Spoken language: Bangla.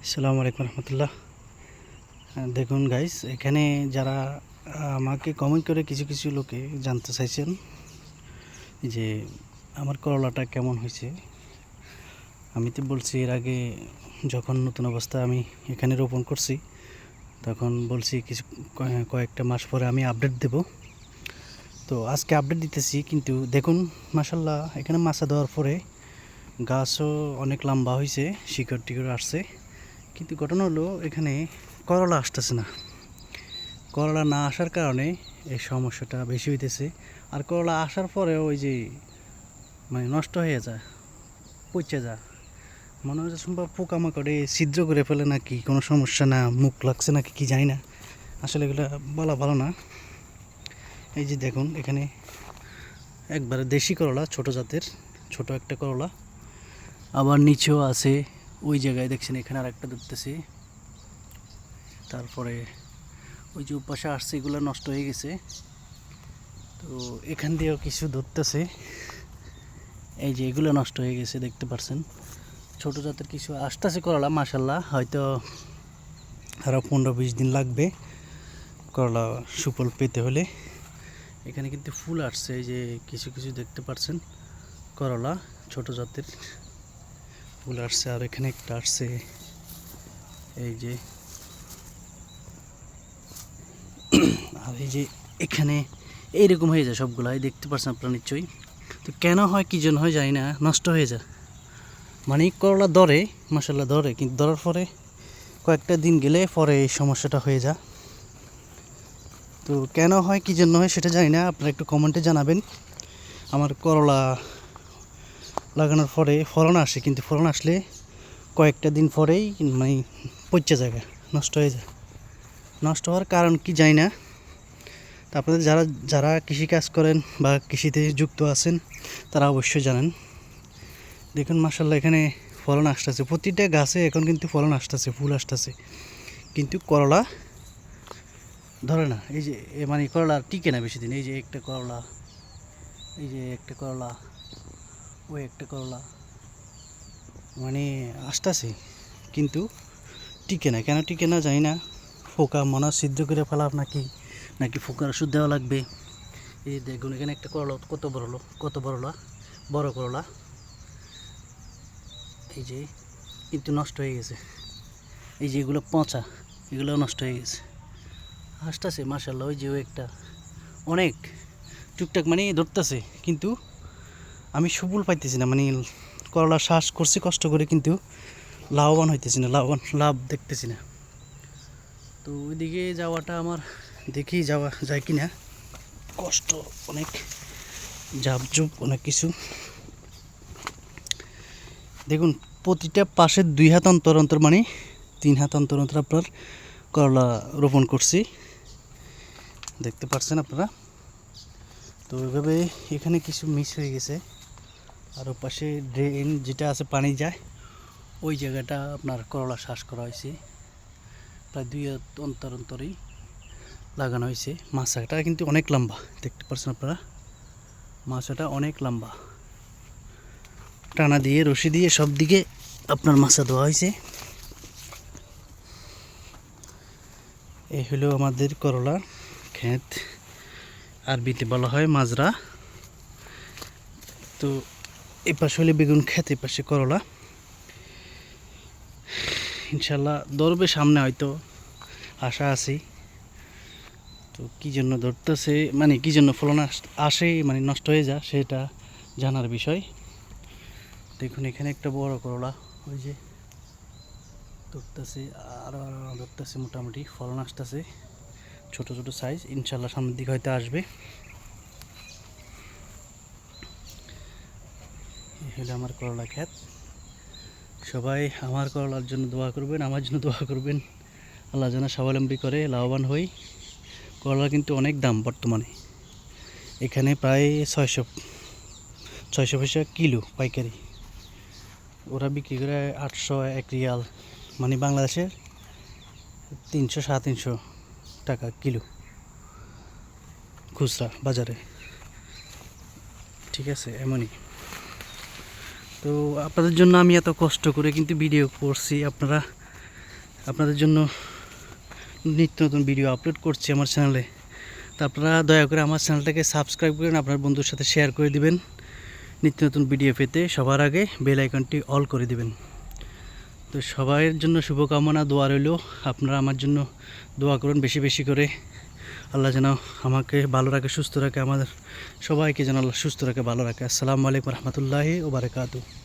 আসসালামু আলাইকুম রহমতুল্লাহ। দেখুন গাইস, এখানে যারা আমাকে কমেন্ট করে কিছু কিছু লোকে জানতে চাইছেন যে আমার করলাটা কেমন হয়েছে। আমি তো বলছি এর আগে যখন নতুন অবস্থা আমি এখানে রোপণ করছি তখন বলছি কিছু কয়েকটা মাস পরে আমি আপডেট দেব। তো আজকে আপডেট দিতেছি, কিন্তু দেখুন মাশাল্লাহ এখানে মাছা দেওয়ার পরে গাছও অনেক লম্বা হয়েছে, শিকড় টিকড় আসছে। কিন্তু ঘটনা হলো এখানে করলা আসতেছে না। করলা না আসার কারণে এই সমস্যাটা বেশি হইতেছে। আর করলা আসার পরেও ওই যে নষ্ট হয়ে যায়, পচে যায়, মনে হচ্ছে সম্ভব পোকামাকড়ে ছিদ্র করে ফেলে নাকি, কোনো সমস্যা না, মুখ লাগছে নাকি কি জানি না, আসলে এগুলো বলা ভালো না। এই যে দেখুন এখানে একবারে দেশি করলা, ছোট জাতের ছোট একটা করলা, আবার নিচেও আছে। ওই জায়গায় দেখছেন এখানে আর একটা ধরতেছি, তারপরে ওই যে উপাসে আসছে এগুলো নষ্ট হয়ে গেছে। তো এখান দিয়েও কিছু ধরতেছে, এই যে এগুলো নষ্ট হয়ে গেছে দেখতে পাচ্ছেন। ছোটো জাতের কিছু আসতেছে করলা, মাশাল্লাহ হয়তো আরও 15-20 দিন লাগবে করলা সুফল পেতে হলে। এখানে কিন্তু ফুল আসছে, এই যে কিছু কিছু দেখতে পাচ্ছেন করলা ছোট জাতের ফুল আসছে। আর এখানে একটা আসছে, এই যে আর এই যে এখানে এইরকম হয়ে যায় সবগুলাই দেখতে পাচ্ছেন আপনারা নিশ্চয়ই। তো কেন হয় কী জন্য হয় জানি না, নষ্ট হয়ে যায়। মানে করলা ধরে, মাসাল্লাহ ধরে, কিন্তু ধরার পরে কয়েকটা দিন গেলে পরে এই সমস্যাটা হয়ে যায়। তো কেন হয় কী জন্য হয় সেটা জানি না, আপনারা একটু কমেন্টে জানাবেন। আমার করলা লাগানোর পরে ফলন আসে, কিন্তু ফলন আসলে কয়েকটা দিন পরেই মানে পচে যায়, নষ্ট হয়ে যায়। নষ্ট হওয়ার কারণ কি জানি না। তা আপনাদের যারা যারা কৃষিকাজ করেন বা কৃষিতে যুক্ত আছেন তারা অবশ্যই জানেন। দেখুন মাশাল্লাহ এখানে ফলন আসতেছে, প্রতিটা গাছে এখন কিন্তু ফলন আসতেছে, ফুল আসতেছে, কিন্তু করলা ধরে না। এই যে মানে করলা টিকে না বেশি দিন। এই যে একটা করলা, এই যে একটা করলা, ওই একটা করলা, মানে আসতেছে কিন্তু টিকে না। কেন টিকে না জানি না, পোকা মনে ছিদ্র করে ফেলা নাকি, নাকি পোকার ওষুধ দেওয়া লাগবে। এই দেখুন এখানে একটা করলা কত বড় হলো, কত বড় করলা, এই যে কিন্তু নষ্ট হয়ে গেছে। এই যে এগুলো পচা, এগুলো নষ্ট হয়ে গেছে। আসতেছে মাশাল্লাহ, ওই যে ওই একটা অনেক টুকটাক মানে ধরতেছে, কিন্তু আমি সফল পাইতেছি না। মানে করলা শ্বাস করছি কষ্ট করে, কিন্তু লাভবান হইতেছি না, লাভ দেখতেছি না। তো ওইদিকে যাওয়াটা আমার দেখি যাওয়া যায় কি না, কষ্ট অনেক, ঝাপঝুপ অনেক কিছু। দেখুন প্রতিটা পাশে 2 হাত অন্তর অন্তর, মানে 3 হাত অন্তর অন্তর আপনার করলা রোপণ করছি, দেখতে পাচ্ছেন আপনারা। তো ওইভাবে এখানে কিছু মিস হয়ে গেছে। আর ওপাশে ড্রেন যেটা আছে পানি যায়, ওই জায়গাটা আপনার করলা চাষ করা হয়েছে, প্রায় 2 হাত অন্তর অন্তরেই লাগানো হয়েছে। মাছটা কিন্তু অনেক লম্বা, দেখতে পাচ্ছেন আপনারা, মাছটা অনেক লম্বা, টানা দিয়ে রশি দিয়ে সব দিকে আপনার মাছা দেওয়া হয়েছে। এই হলো আমাদের করলা ক্ষেত, আরবিতে বলা হয় মাজরা। তো এই পাশে হলে বেগুন ক্ষেত, এই পাশে করলা। ইনশাল্লাহ ধরবে সামনে, হয়তো আশা আছি। তো কী জন্য ধরতেছে, মানে কী জন্য ফলন আসে মানে নষ্ট হয়ে যায়, সেটা জানার বিষয়। দেখুন এখানে একটা বড় করলা, ওই যে ধরতেছে, আরও ধরতেছে, মোটামুটি ফলন আসতেছে, ছোট ছোট সাইজ, ইনশাল্লাহ সামনের দিকে হয়তো আসবে। এই হলো আমার করলা ক্ষেত। সবাই আমার করলার জন্য দোয়া করবেন, আমার জন্য দোয়া করবেন, আল্লাহ যেন স্বাবলম্বী করে লাভবান হই। করলা কিন্তু অনেক দাম বর্তমানে, এখানে প্রায় 600 পয়সা কিলো পাইকারি, ওরা বিক্রি করে 801 রিয়াল, মানে বাংলাদেশের 300-350 টাকা কিলো খুচরা বাজারে। ঠিক আছে, এমনই। তো আপনাদের জন্য আমি এত কষ্ট করে কিন্তু ভিডিও করছি, আপনারা আপনাদের জন্য নিত্য নতুন ভিডিও আপলোড করছি আমার চ্যানেলে। তো আপনারা দয়া করে আমার চ্যানেলটাকে সাবস্ক্রাইব করেন, আপনার বন্ধুর সাথে শেয়ার করে দিবেন। নিত্য নতুন ভিডিও পেতে সবার আগে বেল আইকনটি অল করে দিবেন। তো সবার জন্য শুভকামনা, দোয়া রইল। আপনারা আমার জন্য দোয়া করুন বেশি বেশি করে। আল্লাহ যেন আমাকে ভালো রাখে, সুস্থ রাখে, আমাদের সবাইকে যেন আল্লাহ সুস্থ রাখে, ভালো রাখে। আসসালামু আলাইকুম রহমতুল্লাহি ওয়া বারাকাতুহু।